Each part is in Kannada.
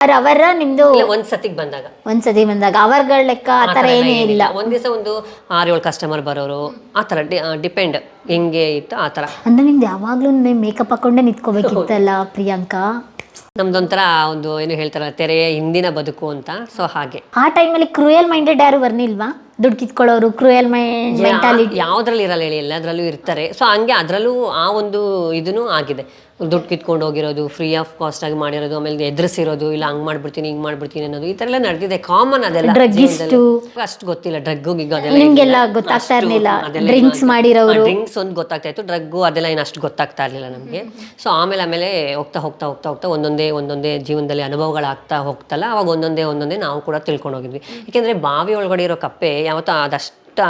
ಅವರ ನಿಮ್ದು ಒಂದ್ಸತಿಗೆ ಬಂದಾಗ ಒಂದ್ಸತಿ ಬಂದಾಗ ಅವರ್ಗಳ ಲೆಕ್ಕ ಆ ಥರ ಏನೇ ಇಲ್ಲ. ಒಂದ್ ದಿವಸ ಒಂದು 6-7 ಕಸ್ಟಮರ್ ಬರೋರು ಆ ಥರ ಡಿಪೆಂಡ್ ಹೆಂಗೆ ಇತ್ತು ಆ ಥರ. ಅಂದ್ರೆ ನಿಮ್ದು ಯಾವಾಗ್ಲೂ ಮೇಕಪ್ ಹಾಕೊಂಡೇ ನಿಂತ್ಕೋಬೇಕಿತ್ತಲ್ಲ ಪ್ರಿಯಾಂಕಾ? ನಮ್ದೊಂಥರ ಒಂದು ಏನು ಹೇಳ್ತಾರ ತೆರೆಯ ಹಿಂದಿನ ಬದುಕು ಅಂತ. ಸೊ ಹಾಗೆ ಆ ಟೈಮಲ್ಲಿ ಕ್ರೂಯಲ್ ಮೈಂಡೆಡ್ ಯಾರು ಬರ್ನಿಲ್ವಾ? ದುಡ್ಡು ಕಿತ್ಕೊಳ್ಳೋರು ಕ್ರೂಯಲ್ ಮೆಂಟಾಲಿಟಿ ಯಾವ್ದ್ರಲ್ಲಿ ಇರಲ್ಲ ಹೇಳಿ, ಎಲ್ಲದ್ರಲ್ಲೂ ಇರ್ತಾರೆ. ಸೊ ಹಂಗೆ ಅದ್ರಲ್ಲೂ ಆ ಒಂದು ಇದನ್ನು ಆಗಿದೆ. ದುಡ್ಡು ಕಿತ್ಕೊಂಡು ಹೋಗಿರೋದು, ಫ್ರೀ ಆಫ್ ಕಾಸ್ಟ್ ಆಗಿ ಮಾಡಿರೋದು, ಆಮೇಲೆ ಎದುರಿಸಿರೋದು, ಇಲ್ಲ ಹಂಗ್ ಮಾಡ್ಬಿಡ್ತೀನಿ ಹಿಂಗ್ ಮಾಡ್ಬಿಡ್ತೀನಿ ಅನ್ನೋದು ಈ ತರ ಎಲ್ಲ ನಡೆದಿದೆ. ಕಾಮನ್ ಅದೆಲ್ಲ. ಅಷ್ಟು ಗೊತ್ತಿಲ್ಲ ಡ್ರಗ್ ನಿಮ್ಗೆಲ್ಲ ಗೊತ್ತಾಗ್ತಾ ಇರ್ಲಿಲ್ಲ. ಡ್ರಿಂಕ್ಸ್ ಮಾಡಿರೋರು, ಡ್ರಿಂಕ್ಸ್ ಒಂದು ಗೊತ್ತಾಗ್ತಾ ಇತ್ತು, ಡ್ರಗ್ ಅದೆಲ್ಲ ಏನು ಅಷ್ಟು ಗೊತ್ತಾಗ್ತಾ ಇರ್ಲಿಲ್ಲ ನಮಗೆ. ಸೊ ಆಮೇಲೆ ಹೋಗ್ತಾ ಹೋಗ್ತಾ ಹೋಗ್ತಾ ಹೋಗ್ತಾ ಒಂದೊಂದೇ ಜೀವನದಲ್ಲಿ ಅನುಭವಗಳಾಗ್ತಾ ಹೋಗ್ತಲ್ಲ, ಅವಾಗ ಒಂದೊಂದೇ ನಾವು ಕೂಡ ತಿಳ್ಕೊಂಡು ಹೋಗಿದ್ವಿ. ಯಾಕೆಂದ್ರೆ ಬಾವಿ ಒಳಗಡೆ ಇರೋ ಕಪ್ಪೆ ಯಾವತ್ತೂ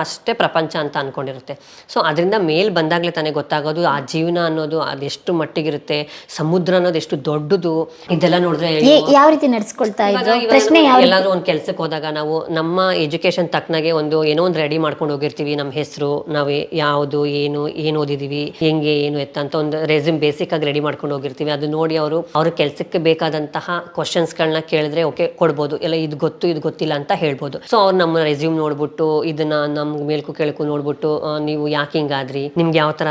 ಅಷ್ಟೇ ಪ್ರಪಂಚ ಅಂತ ಅನ್ಕೊಂಡಿರುತ್ತೆ. ಸೊ ಅದರಿಂದ ಮೇಲ್ ಬಂದಾಗಲೇ ತಾನೇ ಗೊತ್ತಾಗೋದು ಆ ಜೀವನ ಅನ್ನೋದು ಅದೆಷ್ಟು ಮಟ್ಟಿಗಿರುತ್ತೆ, ಸಮುದ್ರ ಅನ್ನೋದು ಎಷ್ಟು ದೊಡ್ಡದು. ಇದೆಲ್ಲ ನೋಡಿದ್ರೆ ಯಾವ ರೀತಿ ನಡೆಸ್ಕೊಳ್ತಾ ಇದ್ರು ಪ್ರಶ್ನೆ. ಎಲ್ಲಾದ್ರೂ ಒಂದು ಕೆಲ್ಸಕ್ಕೆ ಹೋದಾಗ ನಾವು ನಮ್ಮ ಎಜುಕೇಶನ್ ತಕ್ಕನಾಗೆ ಏನೋ ಒಂದು ರೆಡಿ ಮಾಡ್ಕೊಂಡು ಹೋಗಿರ್ತೀವಿ. ನಮ್ಮ ಹೆಸರು, ನಾವು ಯಾವುದು ಏನು ಓದಿದೀವಿ, ಹೆಂಗೆ ಏನು ಅಂತ ಒಂದು ರೆಸ್ಯೂಮ್ ಬೇಸಿಕ್ ಆಗಿ ರೆಡಿ ಮಾಡ್ಕೊಂಡು ಹೋಗಿರ್ತೀವಿ. ಅದು ನೋಡಿ ಅವ್ರ ಕೆಲ್ಸಕ್ಕೆ ಬೇಕಾದಂತಹ ಕ್ವಶನ್ಸ್ಗಳನ್ನ ಕೇಳಿದ್ರೆ ಓಕೆ ಕೊಡ್ಬೋದು, ಎಲ್ಲ ಇದು ಗೊತ್ತಿಲ್ಲ ಅಂತ ಹೇಳ್ಬೋದು. ಸೊ ಅವ್ರು ನಮ್ಮ ರೆಸ್ಯೂಮ್ ನೋಡ್ಬಿಟ್ಟು ಇದನ್ನ ನಮ್ಗೆ ಮೇಲ್ಕು ಕೆಳಕು ನೋಡ್ಬಿಟ್ಟು ನೀವು ಯಾಕೆ ಹಿಂಗಾದ್ರಿ, ನಿಮ್ಗೆ ಯಾವ ತರ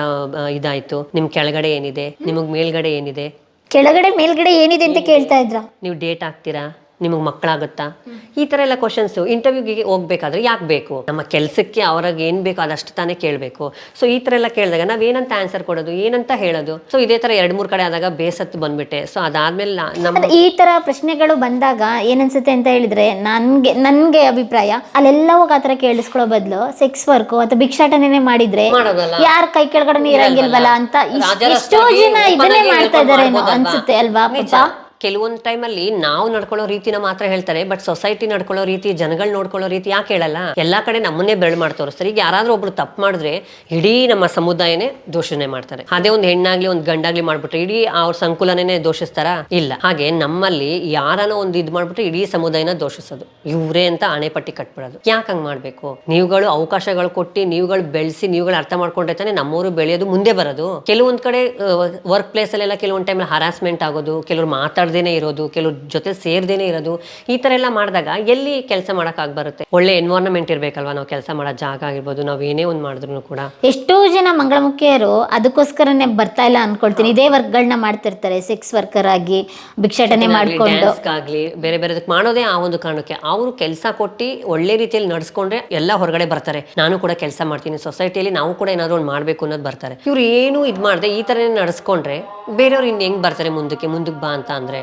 ಇದಾಯ್ತು, ನಿಮ್ ಕೆಳಗಡೆ ಏನಿದೆ, ನಿಮಗ್ ಮೇಲ್ಗಡೆ ಏನಿದೆ, ಕೆಳಗಡೆ ಮೇಲ್ಗಡೆ ಏನಿದೆ ಅಂತ ಕೇಳ್ತಾ ಇದ್ರ. ನೀವು ಡೇಟ್ ಹಾಕ್ತೀರಾ, ನಿಮಗೆ ಮಕ್ಕಳಾಗುತ್ತಾ, ಈ ತರ ಎಲ್ಲ ಕ್ವಶನ್ಸ್ ಇಂಟರ್ವ್ಯೂಗೆ ಹೋಗ್ಬೇಕಾದ್ರೆ ಯಾಕೆ ಬೇಕು, ನಮ್ಮ ಕೆಲಸಕ್ಕೆ ಅವ್ರಿಗೆ ಏನ್ ಬೇಕು ಅದಷ್ಟು ತಾನೇ ಕೇಳಬೇಕು. ಸೊ ಈ ತರ ಎಲ್ಲ ಕೇಳಿದಾಗ ನಾವ್ ಏನಂತ ಆನ್ಸರ್ ಕೊಡೋದು, ಏನಂತ ಹೇಳೋದು. ಸೊ ಇದೇ ತರ 2-3 ಕಡೆ ಆದಾಗ ಬೇಸತ್ತು ಬಂದ್ಬಿಟ್ಟೆ. ಸೊ ಅದಾದ್ಮೇಲೆ ನಮ್ಮ ಈ ತರ ಪ್ರಶ್ನೆಗಳು ಬಂದಾಗ ಏನನ್ಸುತ್ತೆ ಅಂತ ಹೇಳಿದ್ರೆ, ನನ್ಗೆ ಅಭಿಪ್ರಾಯ ಅಲ್ಲೆಲ್ಲ ಹೋಗಿ ಆತರ ಕೇಳಿಸ್ಕೊಳ್ಳೋ ಬದಲು ಸೆಕ್ಸ್ ವರ್ಕ್ ಅಥವಾ ಭಿಕ್ಷಾಟನೆ ಮಾಡಿದ್ರೆ ಯಾರ ಕೈ ಕೆಳಗಡೆ ಇರಂಗಿಲ್ವಲ್ಲ ಅಂತ ಎಷ್ಟೋ ಜನ ಇದನ್ನೇ ಮಾಡ್ತಾ ಇದಾರೆ ಅನ್ಸುತ್ತೆ ಅಲ್ವಾ ಪಾಪ. ಕೆಲವೊಂದು ಟೈಮಲ್ಲಿ ನಾವು ನಡ್ಕೊಳ್ಳೋ ರೀತಿನ ಮಾತ್ರ ಹೇಳ್ತಾರೆ, ಬಟ್ ಸೊಸೈಟಿ ನಡ್ಕೊಳ್ಳೋ ರೀತಿ, ಜನಗಳು ನೋಡ್ಕೊಳ್ಳೋ ರೀತಿ ಯಾಕೆ ಹೇಳಲ್ಲ? ಎಲ್ಲಾ ಕಡೆ ನಮ್ಮನ್ನೇ ಬೆರಳು ಮಾಡಿ ತೋರಿಸ್ತಾರೆ. ಈಗ ಯಾರಾದ್ರೂ ಒಬ್ರು ತಪ್ಪು ಮಾಡಿದ್ರೆ ಇಡೀ ನಮ್ಮ ಸಮುದಾಯನೇ ದೋಷಣೆ ಮಾಡ್ತಾರೆ. ಅದೇ ಒಂದು ಹೆಣ್ಣಾಗ್ಲಿ ಒಂದು ಗಂಡಾಗ್ಲಿ ಮಾಡ್ಬಿಟ್ರೆ ಇಡೀ ಅವ್ರ ಸಂಕುಲನೇ ದೋಷಿಸ್ತಾರ? ಇಲ್ಲ. ಹಾಗೆ ನಮ್ಮಲ್ಲಿ ಯಾರನ್ನ ಒಂದು ಇದು ಮಾಡ್ಬಿಟ್ರೆ ಇಡೀ ಸಮುದಾಯನ ದೋಷಿಸೋದು, ಇವ್ರೇ ಅಂತ ಹಣೆಪಟ್ಟಿ ಕಟ್ಬಿಡೋದು. ಯಾಕೆ ಹಂಗ್ ಮಾಡ್ಬೇಕು? ನೀವುಗಳು ಅವಕಾಶಗಳು ಕೊಟ್ಟು, ನೀವುಗಳು ಬೆಳೆಸಿ, ನೀವುಗಳು ಅರ್ಥ ಮಾಡ್ಕೊಂಡ್ರೆ ತಾನೆ ನಮ್ಮವರು ಬೆಳೆಯೋದು, ಮುಂದೆ ಬರೋದು. ಕೆಲವೊಂದ್ ಕಡೆ ವರ್ಕ್ ಪ್ಲೇಸ್ ಅಲ್ಲೆಲ್ಲ ಕೆಲವೊಂದ್ ಟೈಮ್ ಹರಾಸ್ಮೆಂಟ್ ಆಗೋದು, ಕೆಲವ್ರು ಮಾತಾಡ್ದೇನೆ ಇರೋದು, ಕೆಲವ್ರ ಜೊತೆ ಸೇರ್ದೇನೆ ಇರೋದು, ಈ ತರ ಎಲ್ಲ ಮಾಡಿದಾಗ ಎಲ್ಲಿ ಕೆಲಸ ಮಾಡಕ್ ಬರುತ್ತೆ? ಒಳ್ಳೆ ಎನ್ವೈರನ್ಮೆಂಟ್ ಇರ್ಬೇಕಲ್ವಾ? ನಾವು ಕೆಲಸ ಮಾಡೋ ಜಾಗ ಆಗಿರ್ಬೋದು, ನಾವ್ ಏನೇ ಒಂದ್ ಮಾಡಿದ್ರು ಕೂಡ. ಎಷ್ಟೋ ಜನ ಮಂಗಳಮುಖಿಯರು ಅದಕ್ಕೋಸ್ಕರನೇ ಬರ್ತಾ ಇಲ್ಲ ಅನ್ಕೊಳ್ತೀನಿ. ಇದೇ ವರ್ಕ್ಗಳನ್ನ ಮಾಡ್ತಿರ್ತಾರೆ, ಸೆಕ್ಸ್ ವರ್ಕರ್ ಆಗಿ, ಭಿಕ್ಷಾಟನೆ ಮಾಡ್ಕೊಂಡು ಆಗ್ಲಿ ಬೇರೆ ಬೇರೆದಕ್ಕೆ ಮಾಡೋದೇ ಆ ಒಂದು ಕಾರಣಕ್ಕೆ. ಅವ್ರು ಕೆಲಸ ಕೊಟ್ಟು ಒಳ್ಳೆ ರೀತಿಯಲ್ಲಿ ನಡ್ಸ್ಕೊಂಡ್ರೆ ಎಲ್ಲ ಹೊರಗಡೆ ಬರ್ತಾರೆ. ನಾನು ಕೂಡ ಕೆಲಸ ಮಾಡ್ತೀನಿ ಸೊಸೈಟಿಯಲ್ಲಿ, ನಾವು ಕೂಡ ಏನಾದ್ರು ಒಂದು ಮಾಡ್ಬೇಕು ಅನ್ನೋದು ಬರ್ತಾರೆ. ಇವ್ರು ಏನು ಇದ್ ಮಾಡ್ದೆ ಈ ತರನೇ ನಡ್ಸ್ಕೊಂಡ್ರೆ ಬೇರೆಯವ್ರು ಇನ್ ಹೆಂಗ್ ಬರ್ತಾರೆ ಮುಂದಕ್ಕೆ ಬಾ ಅಂತ ಅಂದ್ರೆ?